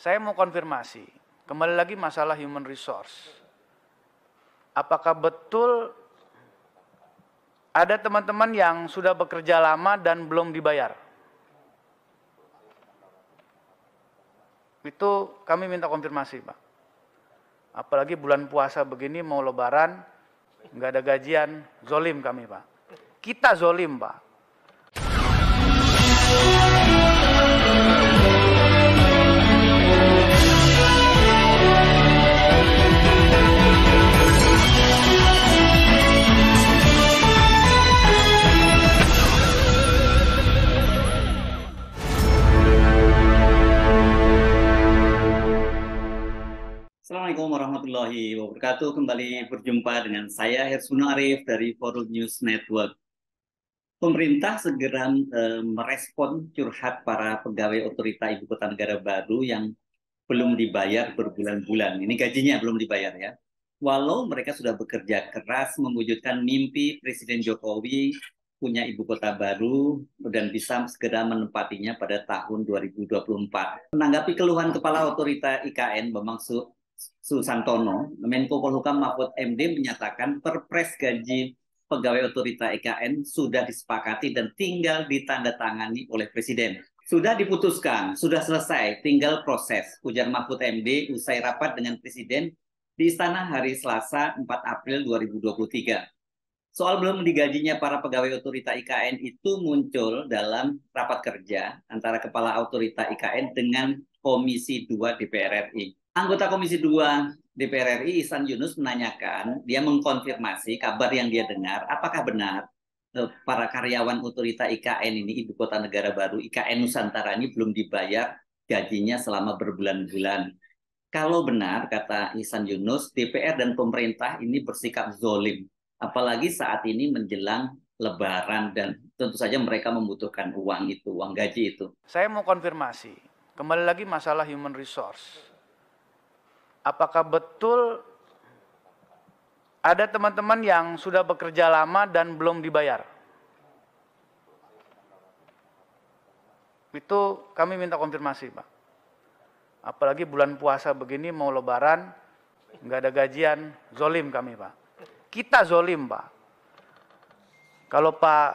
Saya mau konfirmasi, kembali lagi masalah human resource. Apakah betul ada teman-teman yang sudah bekerja lama dan belum dibayar? Itu kami minta konfirmasi, Pak. Apalagi bulan puasa begini, mau lebaran, nggak ada gajian, zolim kami, Pak. Kita zolim, Pak. Assalamualaikum warahmatullahi wabarakatuh. Kembali berjumpa dengan saya Hersunu Arif dari Forum News Network. Pemerintah segera merespon curhat para pegawai otorita Ibu Kota Negara Baru yang belum dibayar berbulan-bulan. Ini gajinya belum dibayar ya. Walau mereka sudah bekerja keras mewujudkan mimpi Presiden Jokowi punya ibu kota baru dan bisa segera menempatinya pada tahun 2024. Menanggapi keluhan Kepala Otorita IKN Bambang Susantono, Menko Polhukam Mahfud MD menyatakan Perpres gaji pegawai otorita IKN sudah disepakati dan tinggal ditandatangani oleh Presiden. Sudah diputuskan, sudah selesai, tinggal proses, ujar Mahfud MD usai rapat dengan Presiden di Istana hari Selasa 4 April 2023. Soal belum digajinya para pegawai otorita IKN itu muncul dalam rapat kerja antara Kepala Otorita IKN dengan Komisi 2 DPR RI. Anggota Komisi 2 DPR RI Ihsan Yunus menanyakan, dia mengkonfirmasi kabar yang dia dengar, apakah benar para karyawan otorita IKN ini, Ibu Kota Negara Baru IKN Nusantara ini belum dibayar gajinya selama berbulan-bulan. Kalau benar, kata Ihsan Yunus, DPR dan pemerintah ini bersikap zolim. Apalagi saat ini menjelang Lebaran dan tentu saja mereka membutuhkan uang itu, uang gaji itu. Saya mau konfirmasi, kembali lagi masalah human resource. Apakah betul ada teman-teman yang sudah bekerja lama dan belum dibayar? Itu kami minta konfirmasi, Pak. Apalagi bulan puasa begini, mau lebaran, nggak ada gajian, zolim kami, Pak. Kita zolim, Pak. Kalau Pak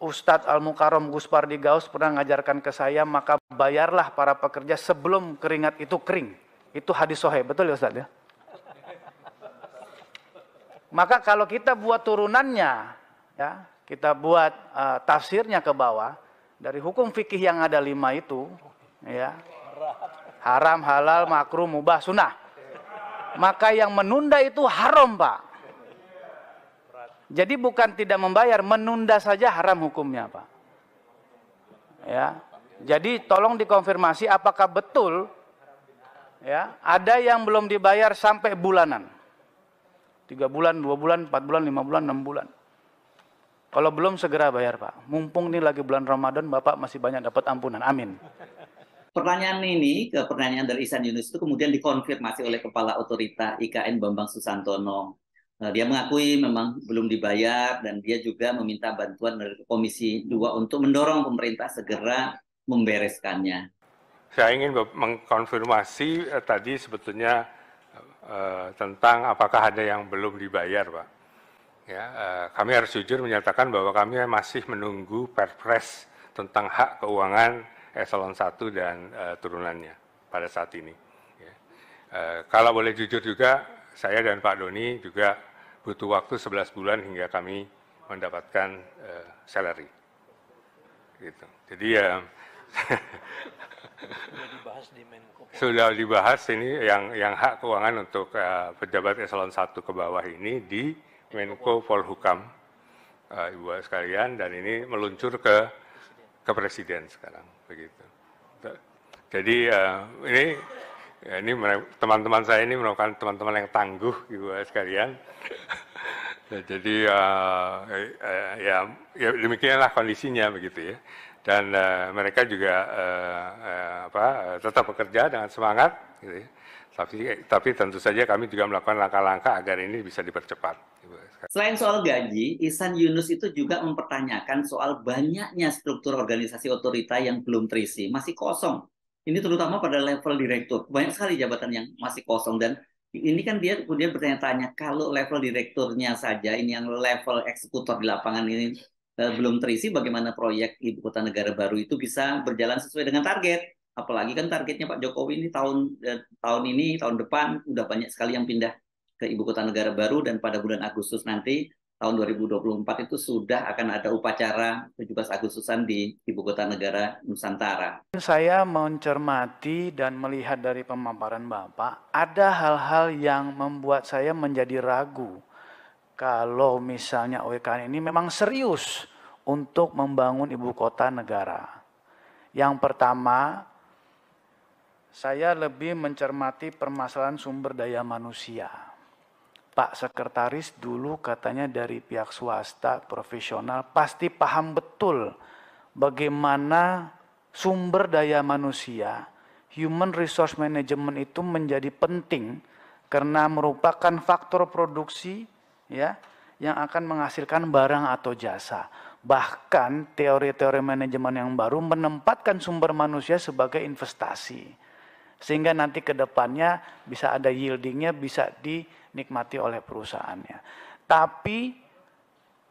Ustadz Al-Mukarram Gus Pardi Gaus pernah mengajarkan ke saya, maka bayarlah para pekerja sebelum keringat itu kering. Itu hadis sahih, betul ya Ustadz ya? Maka kalau kita buat turunannya, ya, kita buat tafsirnya ke bawah, dari hukum fikih yang ada 5 itu, ya, haram, halal, makruh, mubah, sunnah. Maka yang menunda itu haram, Pak. Jadi bukan tidak membayar, menunda saja haram hukumnya, Pak. Ya. Jadi tolong dikonfirmasi apakah betul ya, ada yang belum dibayar sampai bulanan. 3 bulan, 2 bulan, 4 bulan, 5 bulan, 6 bulan. Kalau belum segera bayar, Pak. Mumpung ini lagi bulan Ramadan, Bapak masih banyak dapat ampunan. Amin. Pertanyaan ini, pertanyaan dari Ihsan Yunus itu kemudian dikonfirmasi oleh Kepala Otorita IKN Bambang Susantono. Dia mengakui memang belum dibayar dan dia juga meminta bantuan dari Komisi 2 untuk mendorong pemerintah segera membereskannya. Saya ingin mengkonfirmasi tadi sebetulnya tentang apakah ada yang belum dibayar, Pak. Ya, kami harus jujur menyatakan bahwa kami masih menunggu Perpres tentang hak keuangan Eselon 1 dan turunannya pada saat ini. Ya. Kalau boleh jujur juga, saya dan Pak Doni juga butuh waktu 11 bulan hingga kami mendapatkan salary. Gitu. Jadi ya sudah dibahas ini yang hak keuangan untuk pejabat eselon 1 ke bawah ini di Menko Polhukam, Ibu sekalian, dan ini meluncur ke Presiden sekarang begitu. Jadi ini teman-teman saya ini merupakan teman-teman yang tangguh, Ibu sekalian. Jadi ya demikianlah kondisinya begitu ya. Dan mereka juga tetap bekerja dengan semangat, gitu ya. Tapi tentu saja kami juga melakukan langkah-langkah agar ini bisa dipercepat. Selain soal gaji, Ihsan Yunus itu juga mempertanyakan soal banyaknya struktur organisasi otorita yang belum terisi, masih kosong. Ini terutama pada level direktur. Banyak sekali jabatan yang masih kosong dan ini kan dia kemudian bertanya-tanya kalau level direkturnya saja ini yang level eksekutor di lapangan ini belum terisi, bagaimana proyek ibu kota negara baru itu bisa berjalan sesuai dengan target. Apalagi kan targetnya Pak Jokowi ini tahun ini, tahun depan udah banyak sekali yang pindah ke ibu kota negara baru dan pada bulan Agustus nanti tahun 2024 itu sudah akan ada upacara 17 Agustusan di ibu kota negara Nusantara. Saya mencermati dan melihat dari pemaparan Bapak, ada hal-hal yang membuat saya menjadi ragu kalau misalnya OIKN ini memang serius untuk membangun ibu kota negara. Yang pertama, saya lebih mencermati permasalahan sumber daya manusia. Pak Sekretaris dulu katanya dari pihak swasta profesional pasti paham betul bagaimana sumber daya manusia, human resource management itu menjadi penting karena merupakan faktor produksi ya yang akan menghasilkan barang atau jasa. Bahkan teori-teori manajemen yang baru menempatkan sumber manusia sebagai investasi. Sehingga nanti ke depannya bisa ada yieldingnya, bisa dinikmati oleh perusahaannya. Tapi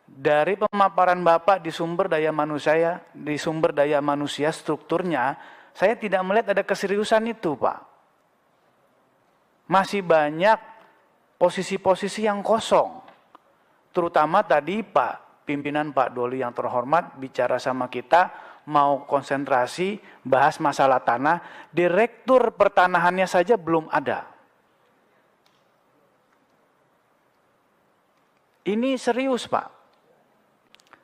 dari pemaparan Bapak di sumber daya manusia strukturnya, saya tidak melihat ada keseriusan itu, Pak. Masih banyak posisi-posisi yang kosong. Terutama tadi pimpinan Pak Doli yang terhormat bicara sama kita, mau konsentrasi bahas masalah tanah, direktur pertanahannya saja belum ada. Ini serius, Pak.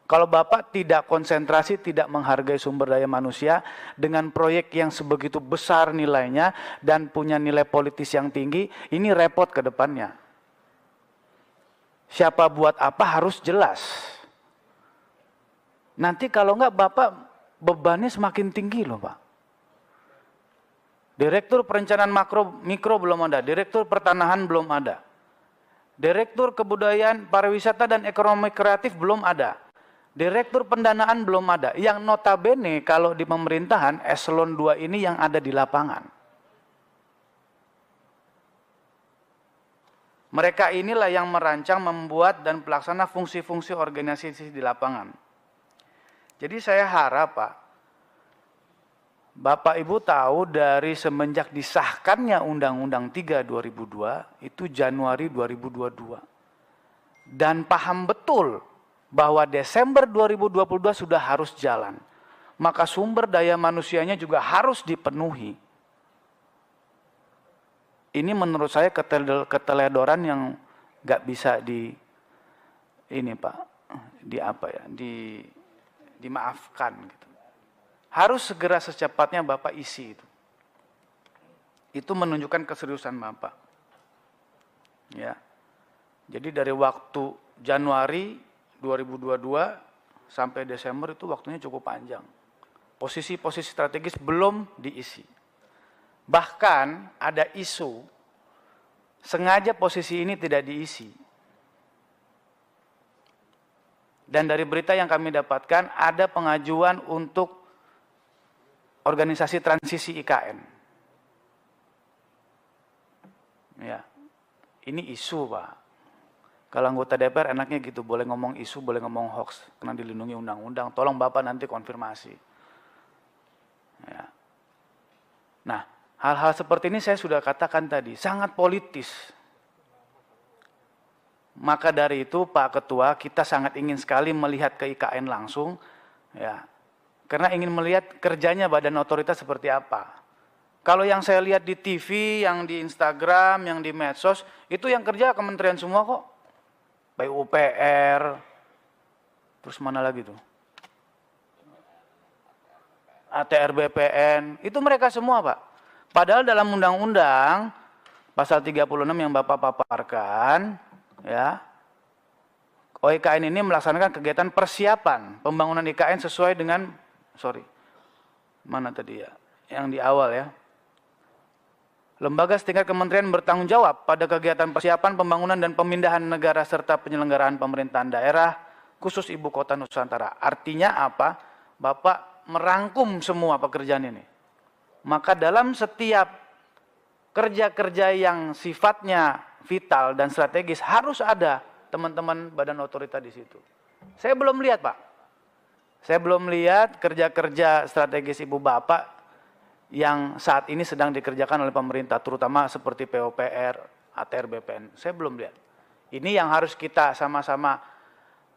Kalau Bapak tidak konsentrasi, tidak menghargai sumber daya manusia dengan proyek yang sebegitu besar nilainya dan punya nilai politis yang tinggi, ini repot ke depannya. Siapa buat apa harus jelas. Nanti kalau enggak Bapak bebannya semakin tinggi loh, Pak. Direktur perencanaan mikro belum ada, direktur pertanahan belum ada. Direktur kebudayaan, pariwisata dan ekonomi kreatif belum ada. Direktur pendanaan belum ada. Yang notabene kalau di pemerintahan eselon 2 ini yang ada di lapangan. Mereka inilah yang merancang, membuat dan pelaksana fungsi-fungsi organisasi di lapangan. Jadi saya harap Pak, Bapak Ibu tahu dari semenjak disahkannya Undang-Undang 3 2002 itu Januari 2022. Dan paham betul bahwa Desember 2022 sudah harus jalan. Maka sumber daya manusianya juga harus dipenuhi. Ini menurut saya keteledoran yang nggak bisa dimaafkan gitu. Harus segera secepatnya Bapak isi itu. Itu menunjukkan keseriusan Bapak. Ya. Jadi dari waktu Januari 2022 sampai Desember itu waktunya cukup panjang. Posisi-posisi strategis belum diisi. Bahkan ada isu sengaja posisi ini tidak diisi. Dan dari berita yang kami dapatkan, ada pengajuan untuk organisasi transisi IKN. Ya, ini isu, Pak. Kalau anggota DPR enaknya gitu, boleh ngomong isu, boleh ngomong hoax, karena dilindungi undang-undang. Tolong Bapak nanti konfirmasi. Ya. Nah, hal-hal seperti ini saya sudah katakan tadi, sangat politis. Maka dari itu Pak Ketua, kita sangat ingin sekali melihat ke IKN langsung, ya, karena ingin melihat kerjanya badan otoritas seperti apa. Kalau yang saya lihat di TV, yang di Instagram, yang di medsos, itu yang kerja kementerian semua kok. PUPR, terus mana lagi tuh? ATR BPN, itu mereka semua Pak. Padahal dalam undang-undang, pasal 36 yang Bapak paparkan, ya, OIKN ini melaksanakan kegiatan persiapan pembangunan IKN sesuai dengan, mana tadi ya, yang di awal ya. Lembaga setingkat kementerian bertanggung jawab pada kegiatan persiapan pembangunan dan pemindahan negara serta penyelenggaraan pemerintahan daerah, khusus ibu kota Nusantara. Artinya apa? Bapak merangkum semua pekerjaan ini. maka dalam setiap kerja-kerja yang sifatnya vital dan strategis harus ada teman-teman badan otorita di situ. Saya belum lihat, Pak. Saya belum lihat kerja-kerja strategis Ibu Bapak yang saat ini sedang dikerjakan oleh pemerintah, terutama seperti PUPR, ATR, BPN. Saya belum lihat. Ini yang harus kita sama-sama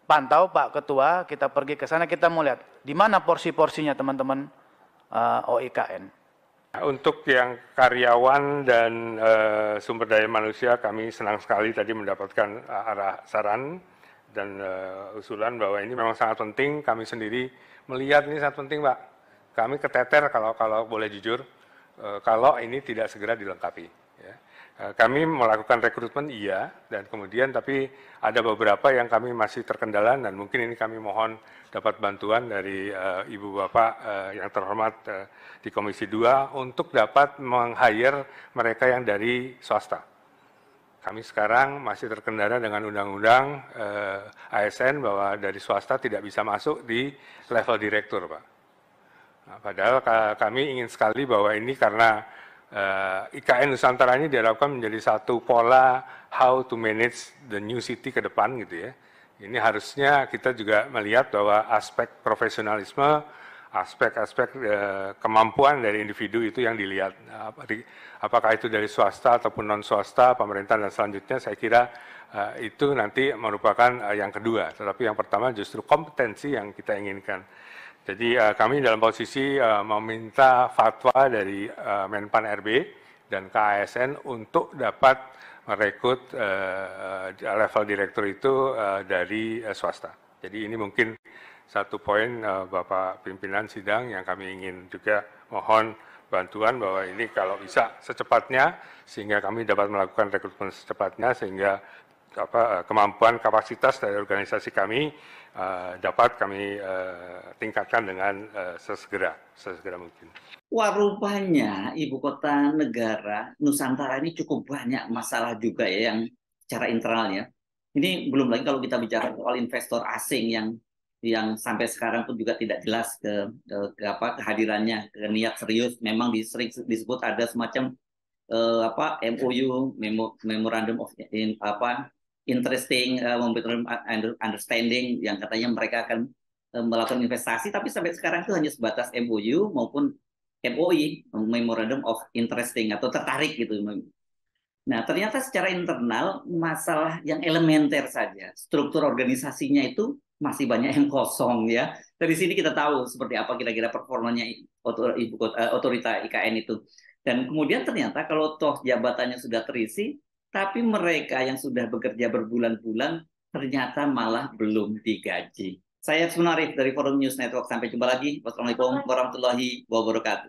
pantau, Pak Ketua. Kita pergi ke sana, kita mau lihat di mana porsi-porsinya teman-teman OIKN. Untuk yang karyawan dan sumber daya manusia, kami senang sekali tadi mendapatkan arah saran dan usulan bahwa ini memang sangat penting. Kami sendiri melihat ini sangat penting, Pak. Kami keteter kalau boleh jujur, kalau ini tidak segera dilengkapi. Ya. Kami melakukan rekrutmen iya, dan kemudian tapi ada beberapa yang kami masih terkendala, dan mungkin ini kami mohon dapat bantuan dari Ibu Bapak yang terhormat di Komisi 2 untuk dapat meng-hire mereka yang dari swasta. Kami sekarang masih terkendala dengan undang-undang ASN bahwa dari swasta tidak bisa masuk di level direktur, Pak. Nah, padahal kami ingin sekali bahwa ini karena IKN Nusantara ini diharapkan menjadi satu pola how to manage the new city ke depan gitu ya. Ini harusnya kita juga melihat bahwa aspek profesionalisme, aspek-aspek kemampuan dari individu itu yang dilihat. Apakah itu dari swasta ataupun non swasta, pemerintah dan selanjutnya saya kira itu nanti merupakan yang kedua. Tetapi yang pertama justru kompetensi yang kita inginkan. Jadi kami dalam posisi meminta fatwa dari Menpan RB dan KASN untuk dapat merekrut level direktur itu dari swasta. Jadi ini mungkin satu poin Bapak Pimpinan Sidang yang kami ingin juga mohon bantuan bahwa ini kalau bisa secepatnya sehingga kami dapat melakukan rekrutmen secepatnya sehingga kemampuan kapasitas dari organisasi kami dapat kami tingkatkan dengan sesegera mungkin. Wah, rupanya ibu kota negara Nusantara ini cukup banyak masalah juga ya yang secara internalnya. Ini belum lagi kalau kita bicara soal investor asing yang sampai sekarang pun juga tidak jelas kehadirannya, ke niat serius. Memang sering disebut ada semacam MOU, Memorandum of Understanding yang katanya mereka akan melakukan investasi, tapi sampai sekarang itu hanya sebatas MOU maupun MOI, Memorandum of Interesting atau tertarik gitu. Nah, ternyata secara internal masalah yang elementer saja, struktur organisasinya itu masih banyak yang kosong ya. Dari sini kita tahu seperti apa kira-kira performanya otorita IKN itu. Dan kemudian ternyata kalau toh jabatannya sudah terisi, tapi mereka yang sudah bekerja berbulan-bulan ternyata malah belum digaji. Saya Hersuna Arif dari Forum News Network. Sampai jumpa lagi. Wassalamualaikum warahmatullahi wabarakatuh.